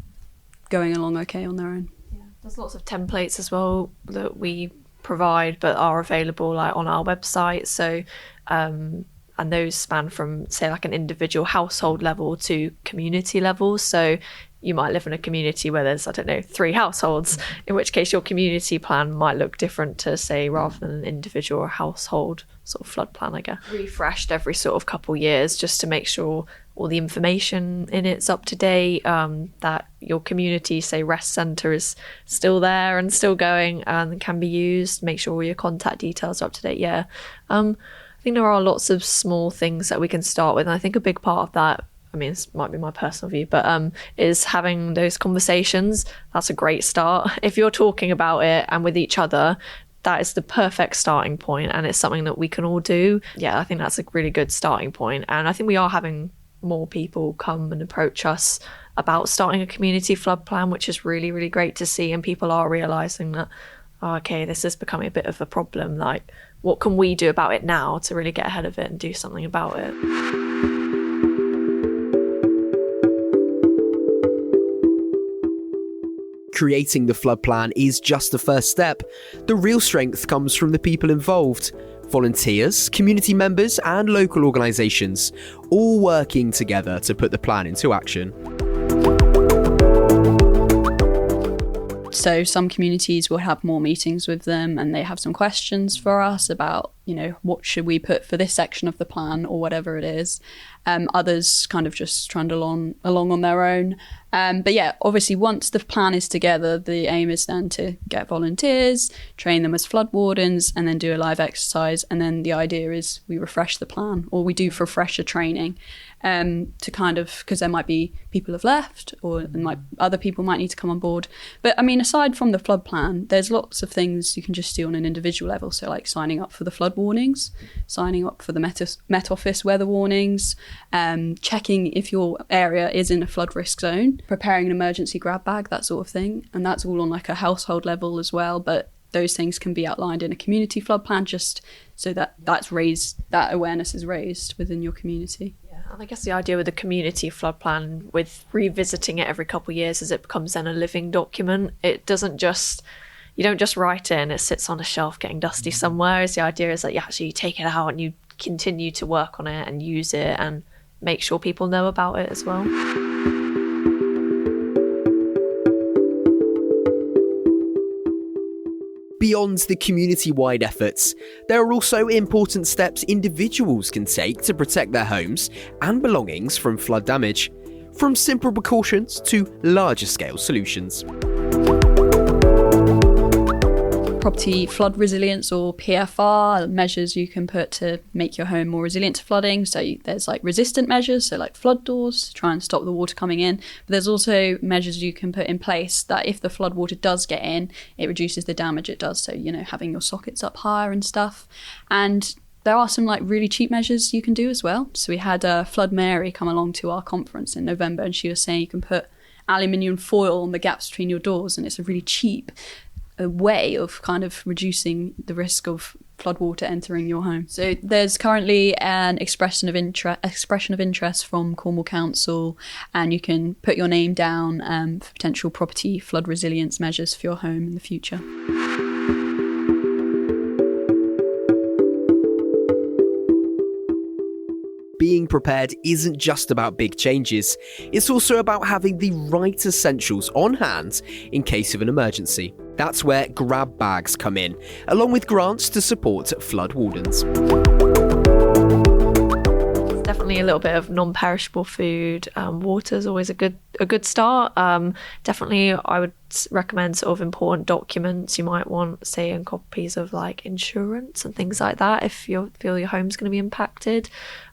going along okay on their own. Yeah. There's lots of templates as well that we provide but are available like on our website. So and those span from say like an individual household level to community level. So you might live in a community where there's, 3 households, in which case your community plan might look different to, say, rather than an individual or household sort of flood plan, I guess. Refreshed every sort of couple years just to make sure all the information in it's up to date, that your community, say, rest centre is still there and still going and can be used, make sure all your contact details are up to date, yeah. I think there are lots of small things that we can start with, and I think a big part of that, this might be my personal view, but is having those conversations. That's a great start. If you're talking about it and with each other, that is the perfect starting point, and it's something that we can all do. Yeah, I think that's a really good starting point, and I think we are having more people come and approach us about starting a community flood plan, which is really, really great to see, and people are realising that, okay, this is becoming a bit of a problem. Like, what can we do about it now to really get ahead of it and do something about it? Creating the flood plan is just the first step. The real strength comes from the people involved. Volunteers, community members and local organisations, all working together to put the plan into action. So some communities will have more meetings with them and they have some questions for us about, what should we put for this section of the plan or whatever it is. Others kind of just trundle along on their own. But yeah, obviously once the plan is together, the aim is then to get volunteers, train them as flood wardens and then do a live exercise. And then the idea is we refresh the plan, or we do refresher training to kind of, because there might be people have left or other people might need to come on board. But aside from the flood plan, there's lots of things you can just do on an individual level. So like signing up for the flood warnings, signing up for the Met Office weather warnings, checking if your area is in a flood risk zone, preparing an emergency grab bag, that sort of thing. And that's all on like a household level as well. But those things can be outlined in a community flood plan just so that that awareness is raised within your community. I guess the idea with the community flood plan, with revisiting it every couple of years as it becomes then a living document, you don't just write it and it sits on a shelf getting dusty somewhere. The idea is that you take it out and you continue to work on it and use it and make sure people know about it as well. Beyond the community-wide efforts, there are also important steps individuals can take to protect their homes and belongings from flood damage, from simple precautions to larger-scale solutions. Property flood resilience, or PFR, measures you can put to make your home more resilient to flooding. So there's like resistant measures, so like flood doors to try and stop the water coming in. But there's also measures you can put in place that if the flood water does get in, it reduces the damage it does. So, having your sockets up higher and stuff. And there are some like really cheap measures you can do as well. So we had Flood Mary come along to our conference in November, and she was saying you can put aluminium foil on the gaps between your doors, and it's a really cheap a way of kind of reducing the risk of floodwater entering your home. So there's currently an expression of interest from Cornwall Council, and you can put your name down for potential property flood resilience measures for your home in the future. Being prepared isn't just about big changes, it's also about having the right essentials on hand in case of an emergency. That's where grab bags come in, along with grants to support flood wardens. It's definitely a little bit of non-perishable food. Water's always a good start. Definitely, I would recommend sort of important documents. You might want, say, copies of like insurance and things like that if you feel your home's going to be impacted.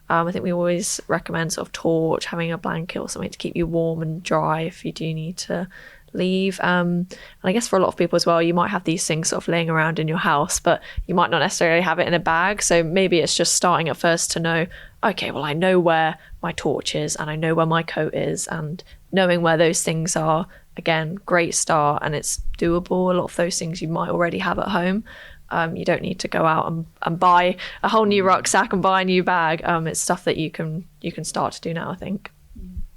I think we always recommend sort of torch, having a blanket or something to keep you warm and dry if you do need to leave. And I guess for a lot of people as well, you might have these things sort of laying around in your house, but you might not necessarily have it in a bag. So maybe it's just starting at first to know, okay, well, I know where my torch is and I know where my coat is, and knowing where those things are, again, great start, and it's doable. A lot of those things you might already have at home. You don't need to go out and buy a whole new rucksack and buy a new bag. It's stuff that you can start to do now, I think.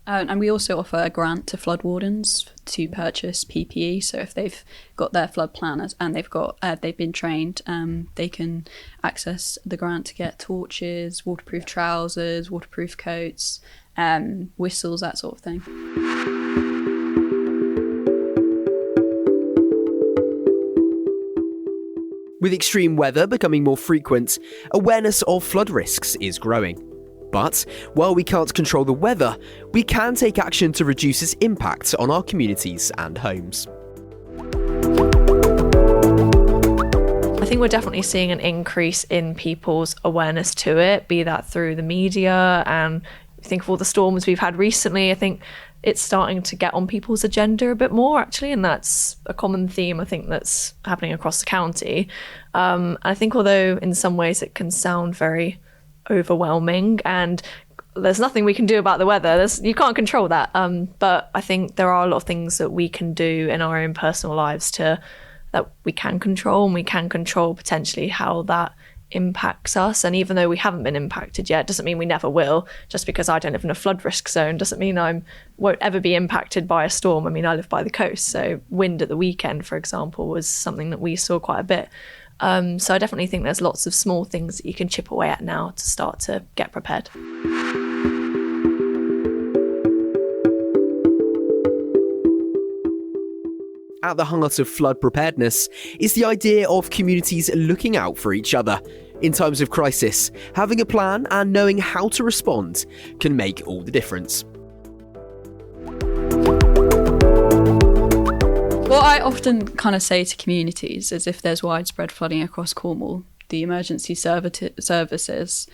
And we also offer a grant to flood wardens to purchase PPE. So if they've got their flood planners and they've been trained, they can access the grant to get torches, waterproof trousers, waterproof coats, whistles, that sort of thing. With extreme weather becoming more frequent, awareness of flood risks is growing. But while we can't control the weather, we can take action to reduce its impact on our communities and homes. I think we're definitely seeing an increase in people's awareness to it, be that through the media, and think of all the storms we've had recently. I think it's starting to get on people's agenda a bit more, actually, and that's a common theme, I think, that's happening across the county. I think although in some ways it can sound very overwhelming and there's nothing we can do about the weather, you can't control that, but I think there are a lot of things that we can do in our own personal lives that we can control, and we can control potentially how that impacts us. And even though we haven't been impacted yet, doesn't mean we never will. Just because I don't live in a flood risk zone doesn't mean I won't ever be impacted by a storm. I mean, I live by the coast, so wind at the weekend, for example, was something that we saw quite a bit. So I definitely think there's lots of small things that you can chip away at now to start to get prepared. At the heart of flood preparedness is the idea of communities looking out for each other. In times of crisis, having a plan and knowing how to respond can make all the difference. What I often kind of say to communities is if there's widespread flooding across Cornwall, the emergency services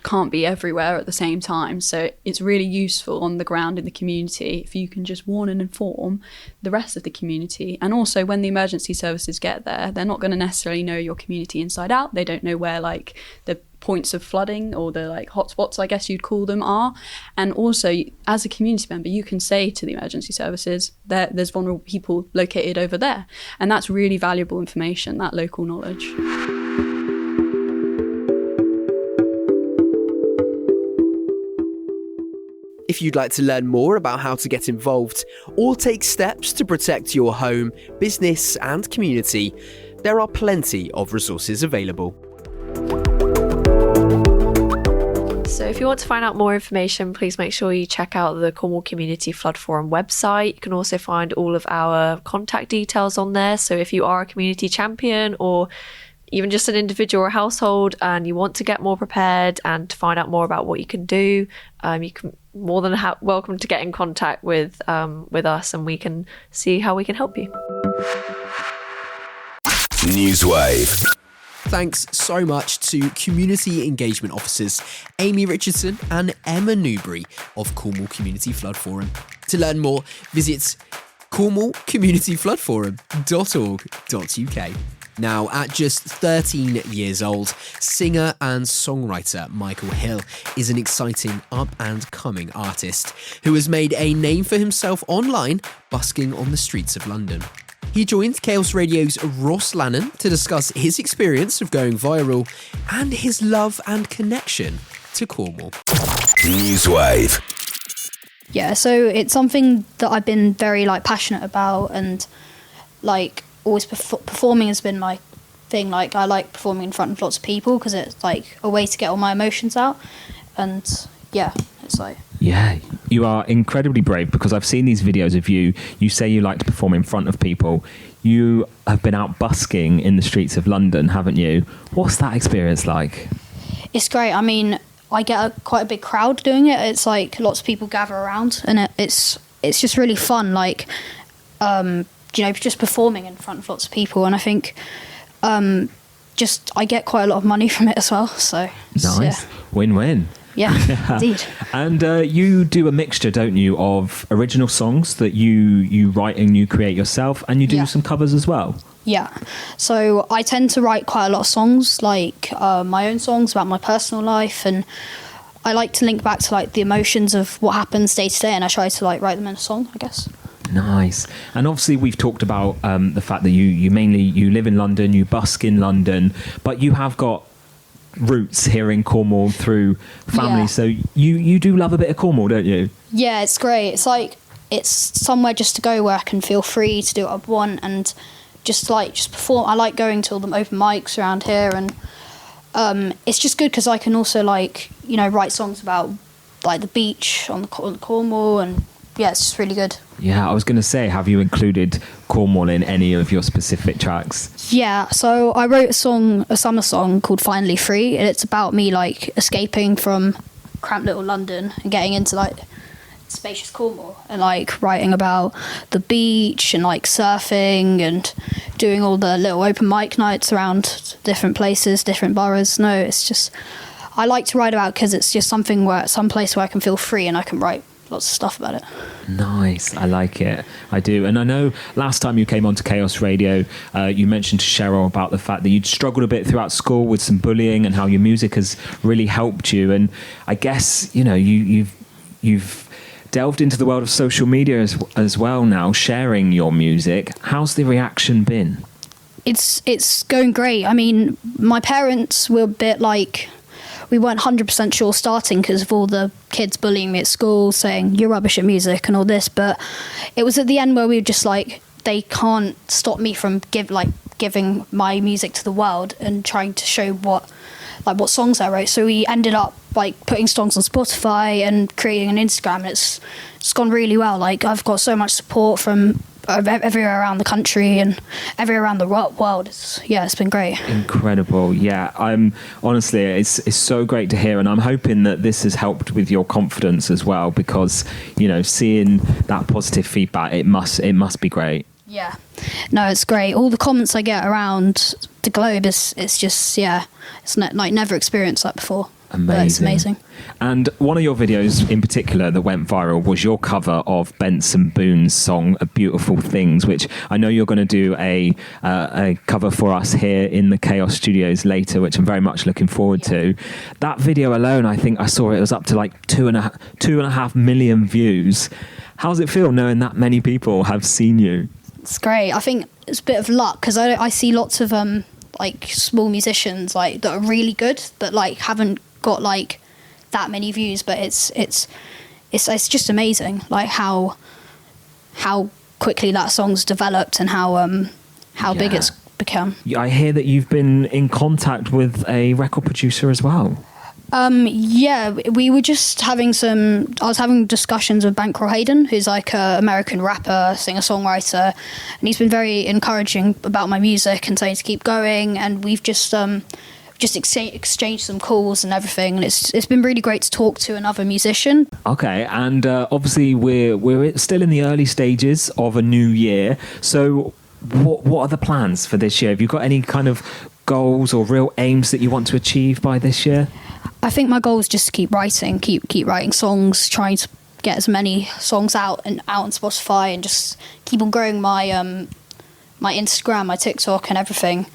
can't be everywhere at the same time. So it's really useful on the ground in the community if you can just warn and inform the rest of the community. And also when the emergency services get there, they're not going to necessarily know your community inside out. They don't know where like the points of flooding or the like hotspots, I guess you'd call them, are. And also as a community member, you can say to the emergency services that there's vulnerable people located over there. And that's really valuable information, that local knowledge. If you'd like to learn more about how to get involved or take steps to protect your home, business and community, there are plenty of resources available. So if you want to find out more information, please make sure you check out the Cornwall Community Flood Forum website. You can also find all of our contact details on there. So if you are a community champion or even just an individual or household and you want to get more prepared and to find out more about what you can do, you can more than welcome to get in contact with us, and we can see how we can help you. NEWSWAVE. Thanks so much to Community Engagement Officers Amy Richardson and Emma Newberry of Cornwall Community Flood Forum. To learn more, visit cornwallcommunityfloodforum.org.uk. Now, at just 13 years old, singer and songwriter Michael Hill is an exciting up-and-coming artist who has made a name for himself online, busking on the streets of London. He joined Chaos Radio's Ross Lannan to discuss his experience of going viral and his love and connection to Cornwall. NEWSWAVE. Yeah, so it's something that I've been very passionate about, and always performing has been my thing. I like performing in front of lots of people because it's a way to get all my emotions out, and yeah, it's Yeah, you are incredibly brave, because I've seen these videos of you. You say you like to perform in front of people. You have been out busking in the streets of London, haven't you? What's that experience like? It's great. I mean, I get quite a big crowd doing it. It's lots of people gather around, and it's just really fun. Just performing in front of lots of people, and I think I get quite a lot of money from it as well. So nice, yeah. Win-win. Yeah, indeed. And you do a mixture, don't you, of original songs that you write and you create yourself, and you do some covers as well? Yeah. So I tend to write quite a lot of songs, my own songs about my personal life, and I like to link back to the emotions of what happens day to day, and I try to write them in a song, I guess. Nice. And obviously we've talked about the fact that you live in London, you busk in London, but you have got roots here in Cornwall through family, so you do love a bit of Cornwall, don't you? Yeah, it's great. It's it's somewhere just to go where I can feel free to do what I want and just perform. I like going to all the open mics around here, and it's just good because I can also write songs about the beach on Cornwall, and yeah, it's just really good. Yeah, I was going to say, have you included Cornwall in any of your specific tracks? Yeah, so I wrote a summer song called Finally Free, and it's about me escaping from cramped little London and getting into spacious Cornwall, and writing about the beach and surfing and doing all the little open mic nights around different places, different boroughs. No, it's just, I like to write about because it's just some place where I can feel free and I can write lots of stuff about it. Nice, I like it. I do. And I know last time you came onto Chaos Radio, you mentioned to Cheryl about the fact that you'd struggled a bit throughout school with some bullying and how your music has really helped you. And I guess, you've delved into the world of social media as well now, sharing your music. How's the reaction been? It's going great. I mean, my parents were a bit we weren't 100% sure starting because of all the kids bullying me at school, saying you're rubbish at music and all this. But it was at the end where we were just they can't stop me from giving my music to the world and trying to show what songs I wrote. So we ended up putting songs on Spotify and creating an Instagram, and it's gone really well. I've got so much support from everywhere around the country and everywhere around the world. It's been great. Incredible. Yeah, I'm honestly, it's so great to hear, and I'm hoping that this has helped with your confidence as well, because seeing that positive feedback, it must be great. Yeah, no, it's great. All the comments I get around the globe it's just it's never experienced that before. Amazing. It's amazing. And one of your videos in particular that went viral was your cover of Benson Boone's song Beautiful Things, which I know you're going to do a cover for us here in the Chaos Studios later, which I'm very much looking forward to. That video alone, I think I saw it was up to 2.5 million views. How does it feel knowing that many people have seen you? It's great. I think it's a bit of luck because I see lots of small musicians that are really good but haven't got that many views, but it's it's just amazing, like how quickly that song's developed and how big it's become. I hear that you've been in contact with a record producer as well. Yeah, we were just I was having discussions with Bankroll Hayden, who's like an American rapper, singer-songwriter, and he's been very encouraging about my music and saying to keep going, and we've just exchanged some calls and everything, and it's been really great to talk to another musician. Okay, and obviously we're still in the early stages of a new year, so what are the plans for this year? Have you got any kind of goals or real aims that you want to achieve by this year? I think my goal is just to keep writing songs, trying to get as many songs out on Spotify, and just keep on growing my my Instagram, my TikTok, and everything,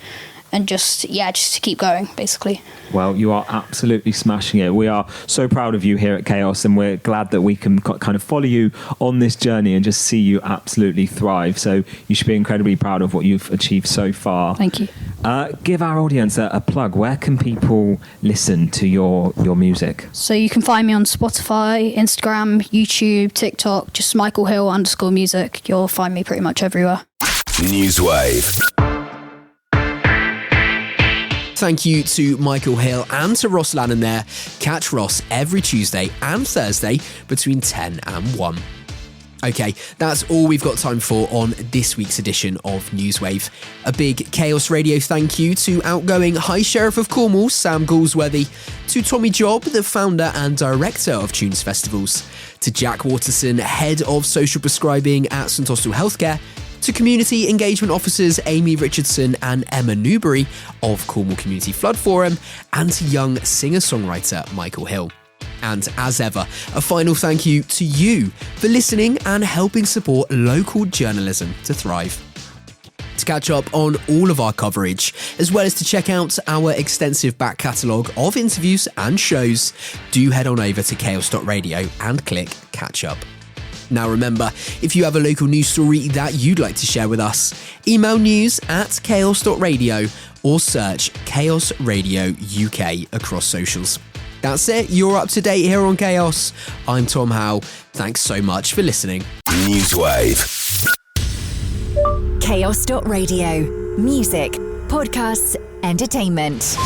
and just to keep going, basically. Well, you are absolutely smashing it. We are so proud of you here at Chaos, and we're glad that we can kind of follow you on this journey and just see you absolutely thrive. So you should be incredibly proud of what you've achieved so far. Thank you. Give our audience a plug. Where can people listen to your music? So you can find me on Spotify, Instagram, YouTube, TikTok, just Michael_Hill_music. You'll find me pretty much everywhere. NEWSWAVE. Thank you to Michael Hill and to Ross Lannon there. Catch Ross every Tuesday and Thursday between 10 and 1. Okay, that's all we've got time for on this week's edition of NEWSWAVE. A big Chaos Radio thank you to outgoing High Sheriff of Cornwall, Sam Galsworthy, to Tommy Job, the founder and director of Tunes Festivals, to Jack Watterson, head of Social Prescribing at St Austell Healthcare, to Community Engagement Officers Amy Richardson and Emma Newberry of Cornwall Community Flood Forum, and to young singer-songwriter Michael Hill. And as ever, a final thank you to you for listening and helping support local journalism to thrive. To catch up on all of our coverage, as well as to check out our extensive back catalogue of interviews and shows, do head on over to chaos.radio and click Catch Up. Now remember, if you have a local news story that you'd like to share with us, email news@chaos.radio or search Chaos Radio UK across socials. That's it, you're up to date here on Chaos. I'm Tom Howe. Thanks so much for listening. NEWSWAVE. Chaos.radio. Music, podcasts, entertainment.